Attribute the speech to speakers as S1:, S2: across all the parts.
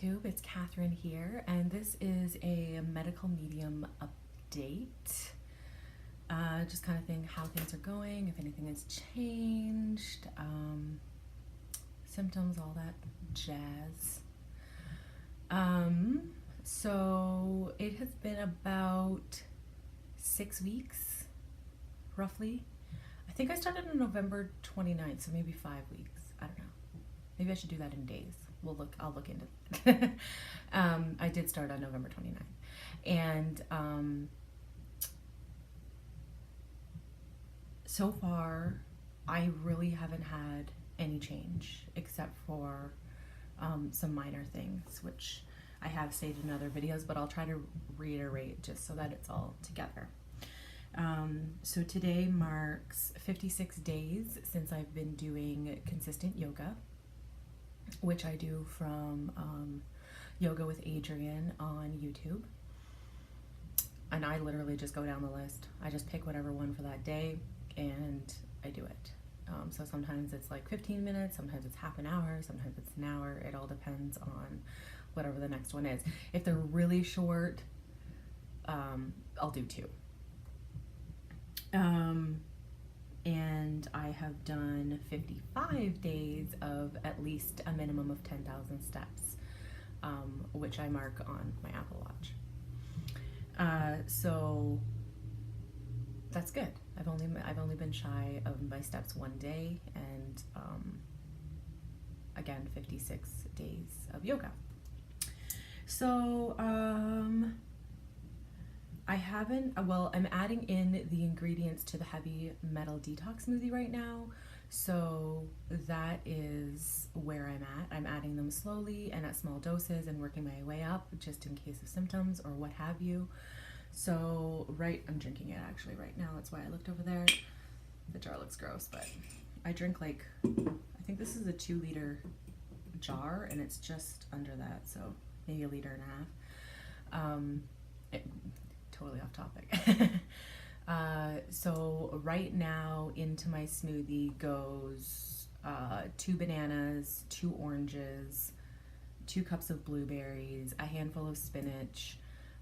S1: YouTube, it's Catherine here, and this is a medical medium update. Just kind of think how things are going, if anything has changed, symptoms, all that jazz. So it has been about 6 weeks, roughly. I think I started on November 29th, so maybe 5 weeks. I don't know. Maybe I should do that in days. I'll look into it. I did start on November 29th. And so far, I really haven't had any change except for some minor things, which I have stated in other videos, but I'll try to reiterate just so that it's all together. So today marks 56 days since I've been doing consistent yoga, which I do from Yoga with Adriene on YouTube. And I literally just go down the list. I just pick whatever one for that day and I do it. So sometimes it's like 15 minutes, sometimes it's half an hour, sometimes it's an hour. It all depends on whatever the next one is. If they're really short, I'll do 2. And I have done 55 days of at least a minimum of 10,000 steps, which I mark on my Apple Watch. So that's good. I've only been shy of my steps one day, and again 56 days of yoga. So I'm adding in the ingredients to the heavy metal detox smoothie right now. So that is where I'm at. I'm adding them slowly and at small doses and working my way up just in case of symptoms or what have you. So I'm drinking it actually right now. That's why I looked over there. The jar looks gross, but I drink I think this is a 2-liter jar and it's just under that. So maybe 1.5 liters. Totally off topic. So right now into my smoothie goes 2 bananas, 2 oranges, 2 cups of blueberries, a handful of spinach,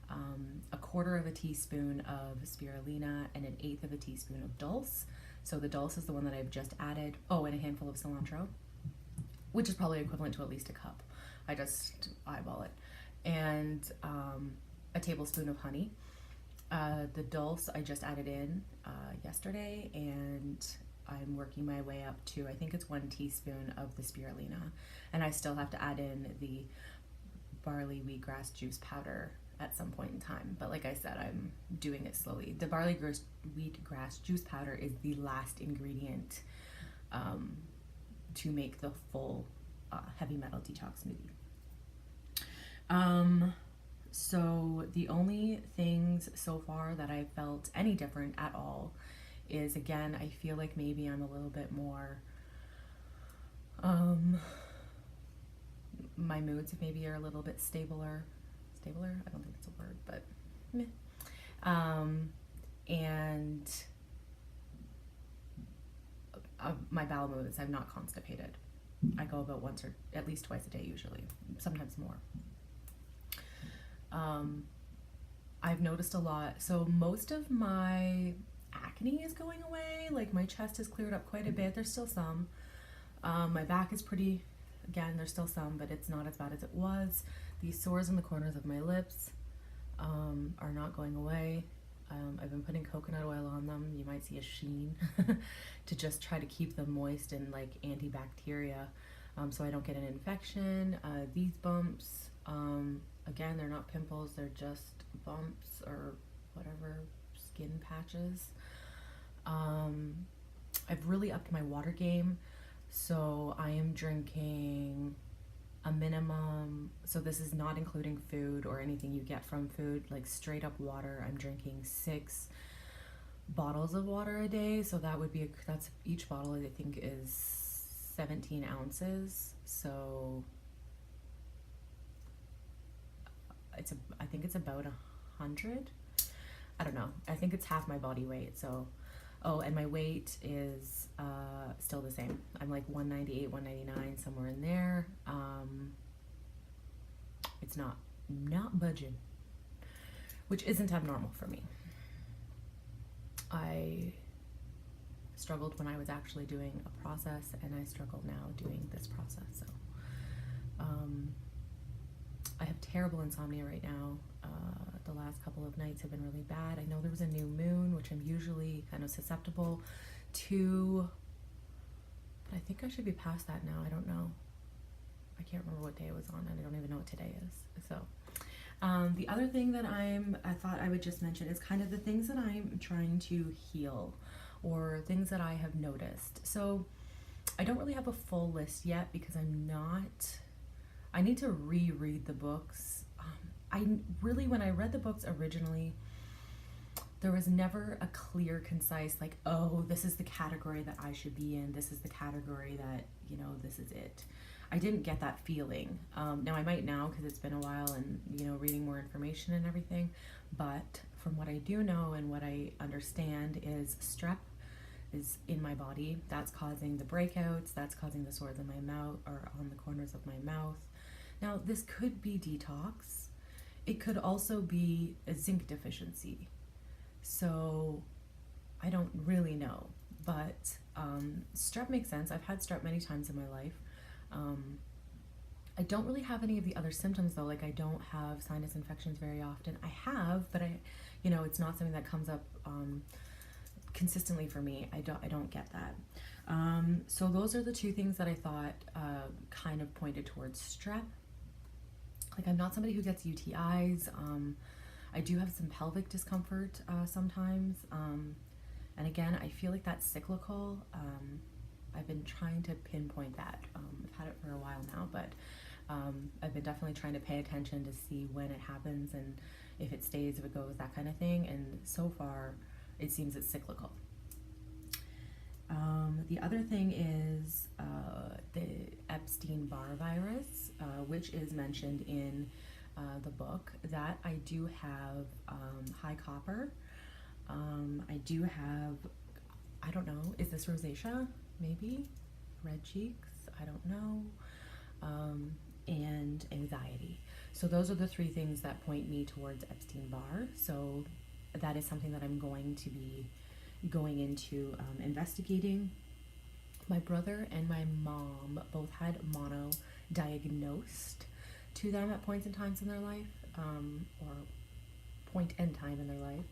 S1: 1/4 of a teaspoon of spirulina, and 1/8 of a teaspoon of dulse. So the dulse is the one that I've just added. Oh, and a handful of cilantro, which is probably equivalent to at least a cup. I just eyeball it. And a tablespoon of honey. The dulse I just added in yesterday, and I'm working my way up to, I think it's 1 teaspoon of the spirulina, and I still have to add in the barley wheatgrass juice powder at some point in time. But like I said, I'm doing it slowly. The barley wheatgrass juice powder is the last ingredient to make the full heavy metal detox smoothie. So the only things so far that I felt any different at all is, again, I feel like maybe I'm a little bit more, my moods maybe are a little bit stabler, I don't think it's a word, but meh. And my bowel movements, I'm not constipated. I go about once or at least twice a day usually, sometimes more. I've noticed a lot. So most of my acne is going away. Like my chest has cleared up quite a bit. There's still some. My back is pretty, again, there's still some, but it's not as bad as it was. These sores in the corners of my lips are not going away. I've been putting coconut oil on them. You might see a sheen to just try to keep them moist and like antibacteria, so I don't get an infection. These bumps, again, they're not pimples, they're just bumps or whatever, skin patches. I've really upped my water game, so I am drinking a minimum, so this is not including food or anything you get from food, like straight up water. I'm drinking 6 bottles of water a day, so that would be, that's each bottle I think is 17 ounces, so I think it's about 100. I don't know. I think it's half my body weight. So, oh, and my weight is still the same. I'm like 198, 199, somewhere in there. It's not budging, which isn't abnormal for me. I struggled when I was actually doing a process, and I struggle now doing this process. So I have terrible insomnia right now. The last couple of nights have been really bad. I know there was a new moon, which I'm usually kind of susceptible to, but I think I should be past that now. I don't know. I can't remember what day it was on, and I don't even know what today is. So the other thing that I thought I would just mention is kind of the things that I'm trying to heal, or things that I have noticed. So I don't really have a full list yet because I need to reread the books. When I read the books originally, there was never a clear, concise, like, oh, this is the category that I should be in. This is the category that, this is it. I didn't get that feeling. Now I might now because it's been a while and, reading more information and everything. But from what I do know and what I understand is strep is in my body. That's causing the breakouts. That's causing the sores in my mouth or on the corners of my mouth. Now this could be detox. It could also be a zinc deficiency. So I don't really know, but strep makes sense. I've had strep many times in my life. I don't really have any of the other symptoms though. Like I don't have sinus infections very often. I have, but it's not something that comes up consistently for me. I don't get that. So those are the two things that I thought kind of pointed towards strep. Like I'm not somebody who gets UTIs. I do have some pelvic discomfort sometimes. And again, I feel like that's cyclical. I've been trying to pinpoint that. I've had it for a while now, but I've been definitely trying to pay attention to see when it happens and if it stays, if it goes, that kind of thing. And so far, it seems it's cyclical. The other thing is the Epstein-Barr virus, which is mentioned in the book. That I do have high copper. I do have, I don't know, is this rosacea? Maybe? Red cheeks? I don't know. And anxiety. So those are the three things that point me towards Epstein-Barr. So that is something that I'm going to be going into investigating. My brother and my mom both had mono diagnosed to them at points and times in their life, or point and time in their life.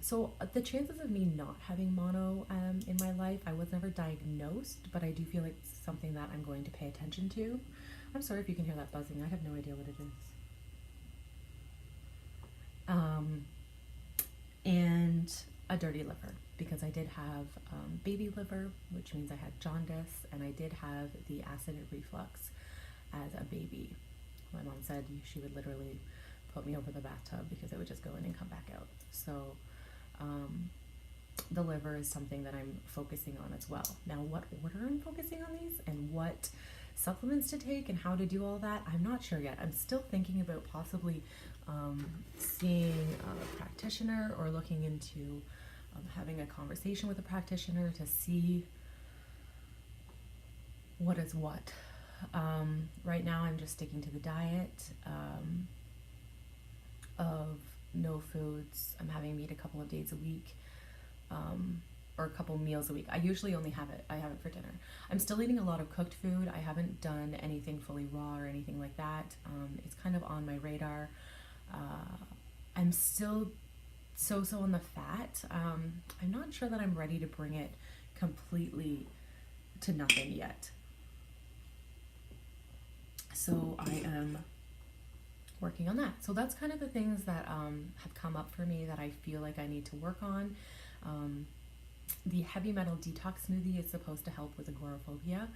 S1: So the chances of me not having mono in my life, I was never diagnosed, but I do feel like it's something that I'm going to pay attention to. I'm sorry if you can hear that buzzing. I have no idea what it is. And a dirty liver, because I did have baby liver, which means I had jaundice, and I did have the acid reflux as a baby. My mom said she would literally put me over the bathtub because it would just go in and come back out. So the liver is something that I'm focusing on as well. Now, what order I'm focusing on these and what supplements to take and how to do all that, I'm not sure yet. I'm still thinking about possibly seeing a practitioner or looking into having a conversation with a practitioner to see what is what. Right now I'm just sticking to the diet of no foods. I'm having meat a couple of days a week, or a couple meals a week. I usually only have it for dinner. I'm still eating a lot of cooked food. I haven't done anything fully raw or anything like that. It's kind of on my radar. I'm still so on the fat. I'm not sure that I'm ready to bring it completely to nothing yet. So I am working on that. So that's kind of the things that have come up for me that I feel like I need to work on. The heavy metal detox smoothie is supposed to help with agoraphobia.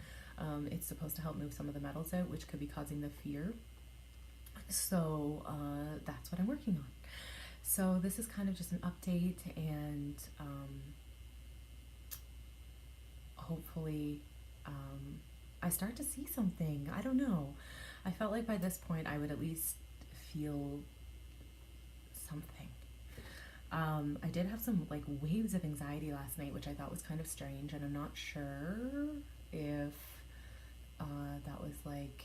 S1: It's supposed to help move some of the metals out, which could be causing the fear. So that's what I'm working on. So this is kind of just an update, and hopefully I start to see something. I don't know. I felt like by this point I would at least feel something. I did have some like waves of anxiety last night, which I thought was kind of strange, and I'm not sure if that was like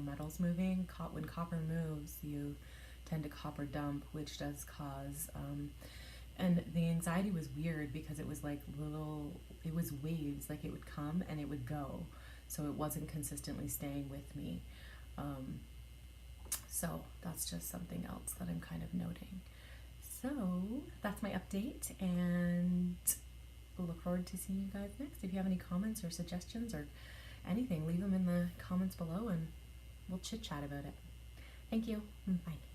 S1: metals moving. When copper moves, you tend to copper dump, which does cause, and the anxiety was weird because it was like it was waves, like it would come and it would go. So it wasn't consistently staying with me. So that's just something else that I'm kind of noting. So that's my update, and look forward to seeing you guys next. If you have any comments or suggestions or anything, leave them in the comments below and we'll chit chat about it. Thank you. Bye.